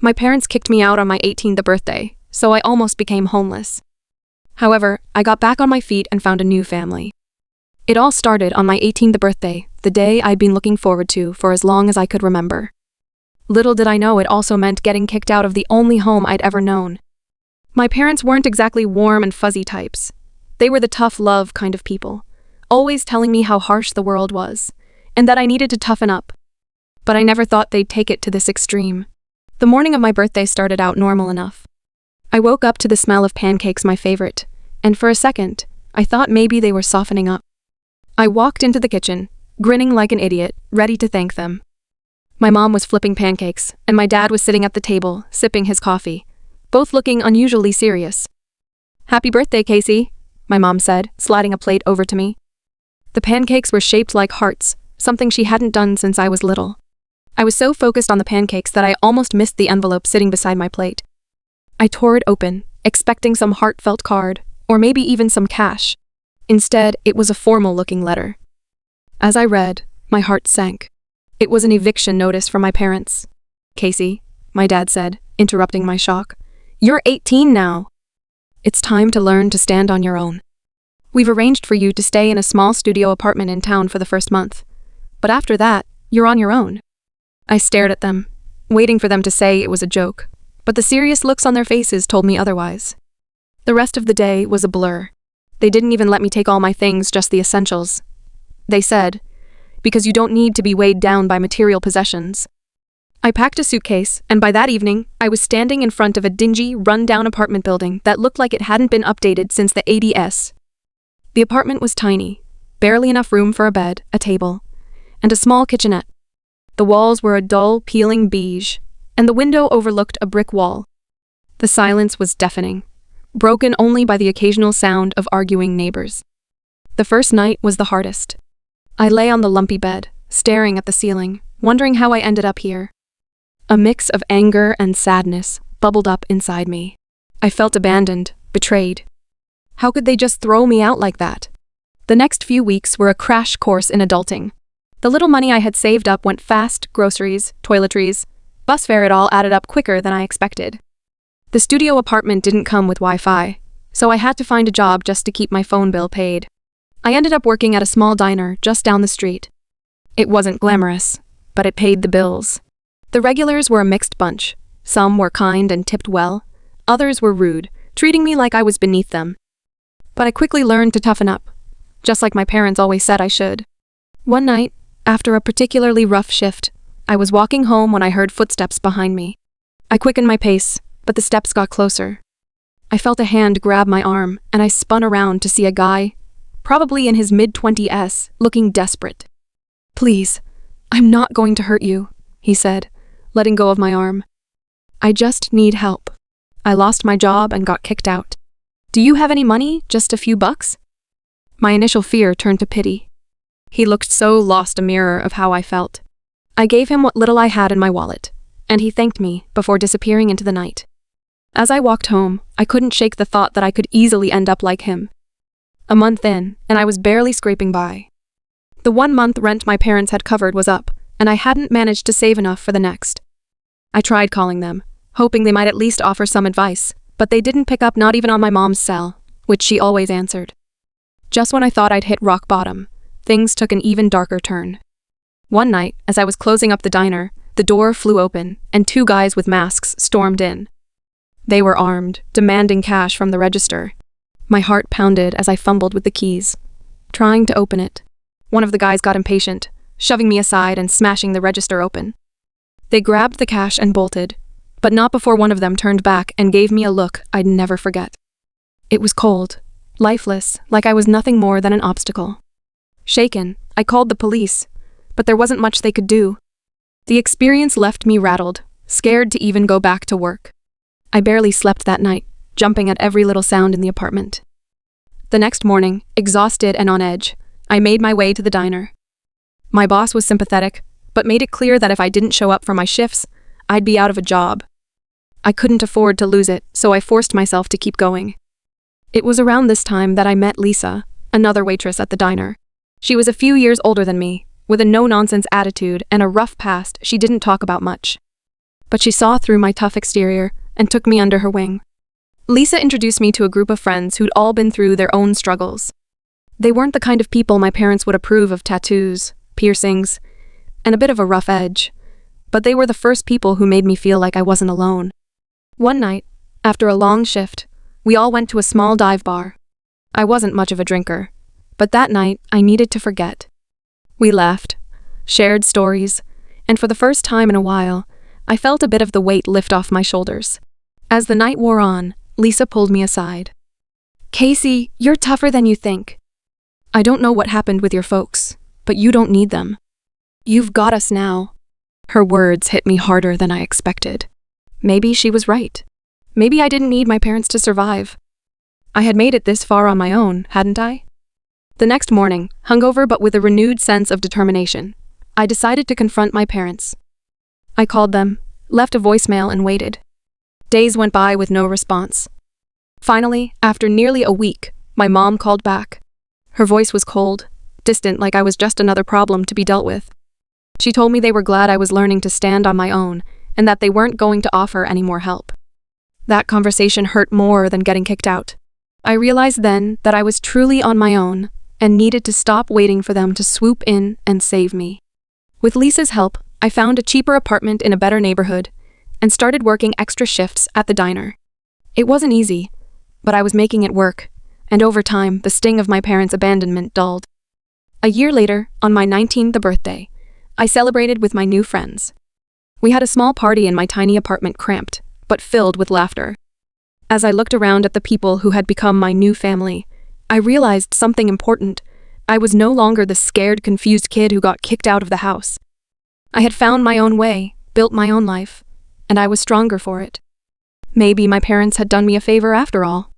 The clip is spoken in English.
My parents kicked me out on my 18th birthday, so I almost became homeless. However, I got back on my feet and found a new family. It all started on my 18th birthday, the day I'd been looking forward to for as long as I could remember. Little did I know it also meant getting kicked out of the only home I'd ever known. My parents weren't exactly warm and fuzzy types. They were the tough love kind of people, always telling me how harsh the world was, and that I needed to toughen up. But I never thought they'd take it to this extreme. The morning of my birthday started out normal enough. I woke up to the smell of pancakes, my favorite, and for a second, I thought maybe they were softening up. I walked into the kitchen, grinning like an idiot, ready to thank them. My mom was flipping pancakes, and my dad was sitting at the table, sipping his coffee, both looking unusually serious. "Happy birthday, Casey," my mom said, sliding a plate over to me. The pancakes were shaped like hearts, something she hadn't done since I was little. I was so focused on the pancakes that I almost missed the envelope sitting beside my plate. I tore it open, expecting some heartfelt card, or maybe even some cash. Instead, it was a formal-looking letter. As I read, my heart sank. It was an eviction notice from my parents. "Casey," my dad said, interrupting my shock, "you're 18 now. It's time to learn to stand on your own. We've arranged for you to stay in a small studio apartment in town for the first month. But after that, you're on your own." I stared at them, waiting for them to say it was a joke, but the serious looks on their faces told me otherwise. The rest of the day was a blur. They didn't even let me take all my things, just the essentials. They said, "Because you don't need to be weighed down by material possessions." I packed a suitcase, and by that evening, I was standing in front of a dingy, run-down apartment building that looked like it hadn't been updated since the 80s. The apartment was tiny, barely enough room for a bed, a table, and a small kitchenette. The walls were a dull, peeling beige, and the window overlooked a brick wall. The silence was deafening, broken only by the occasional sound of arguing neighbors. The first night was the hardest. I lay on the lumpy bed, staring at the ceiling, wondering how I ended up here. A mix of anger and sadness bubbled up inside me. I felt abandoned, betrayed. How could they just throw me out like that? The next few weeks were a crash course in adulting. The little money I had saved up went fast: groceries, toiletries, bus fare. It all added up quicker than I expected. The studio apartment didn't come with Wi-Fi, so I had to find a job just to keep my phone bill paid. I ended up working at a small diner just down the street. It wasn't glamorous, but it paid the bills. The regulars were a mixed bunch. Some were kind and tipped well. Others were rude, treating me like I was beneath them. But I quickly learned to toughen up, just like my parents always said I should. One night, after a particularly rough shift, I was walking home when I heard footsteps behind me. I quickened my pace, but the steps got closer. I felt a hand grab my arm, and I spun around to see a guy, probably in his mid-20s, looking desperate. "Please, I'm not going to hurt you," he said, letting go of my arm. "I just need help. I lost my job and got kicked out. Do you have any money? Just a few bucks?" My initial fear turned to pity. He looked so lost, a mirror of how I felt. I gave him what little I had in my wallet, and he thanked me before disappearing into the night. As I walked home, I couldn't shake the thought that I could easily end up like him. A month in, and I was barely scraping by. The 1-month rent my parents had covered was up, and I hadn't managed to save enough for the next. I tried calling them, hoping they might at least offer some advice, but they didn't pick up, not even on my mom's cell, which she always answered. Just when I thought I'd hit rock bottom, things took an even darker turn. One night, as I was closing up the diner, the door flew open, and 2 guys with masks stormed in. They were armed, demanding cash from the register. My heart pounded as I fumbled with the keys, trying to open it. One of the guys got impatient, shoving me aside and smashing the register open. They grabbed the cash and bolted, but not before one of them turned back and gave me a look I'd never forget. It was cold, lifeless, like I was nothing more than an obstacle. Shaken, I called the police, but there wasn't much they could do. The experience left me rattled, scared to even go back to work. I barely slept that night, jumping at every little sound in the apartment. The next morning, exhausted and on edge, I made my way to the diner. My boss was sympathetic, but made it clear that if I didn't show up for my shifts, I'd be out of a job. I couldn't afford to lose it, so I forced myself to keep going. It was around this time that I met Lisa, another waitress at the diner. She was a few years older than me, with a no-nonsense attitude and a rough past she didn't talk about much. But she saw through my tough exterior and took me under her wing. Lisa introduced me to a group of friends who'd all been through their own struggles. They weren't the kind of people my parents would approve of: tattoos, piercings, and a bit of a rough edge. But they were the first people who made me feel like I wasn't alone. One night, after a long shift, we all went to a small dive bar. I wasn't much of a drinker, but that night I needed to forget. We laughed, shared stories, and for the first time in a while, I felt a bit of the weight lift off my shoulders. As the night wore on, Lisa pulled me aside. "Casey, you're tougher than you think. I don't know what happened with your folks, but you don't need them. You've got us now." Her words hit me harder than I expected. Maybe she was right. Maybe I didn't need my parents to survive. I had made it this far on my own, hadn't I? The next morning, hungover but with a renewed sense of determination, I decided to confront my parents. I called them, left a voicemail, and waited. Days went by with no response. Finally, after nearly a week, my mom called back. Her voice was cold, distant, like I was just another problem to be dealt with. She told me they were glad I was learning to stand on my own and that they weren't going to offer any more help. That conversation hurt more than getting kicked out. I realized then that I was truly on my own and needed to stop waiting for them to swoop in and save me. With Lisa's help, I found a cheaper apartment in a better neighborhood and started working extra shifts at the diner. It wasn't easy, but I was making it work, and over time, the sting of my parents' abandonment dulled. A year later, on my 19th birthday, I celebrated with my new friends. We had a small party in my tiny apartment, cramped, but filled with laughter. As I looked around at the people who had become my new family, I realized something important. I was no longer the scared, confused kid who got kicked out of the house. I had found my own way, built my own life, and I was stronger for it. Maybe my parents had done me a favor after all.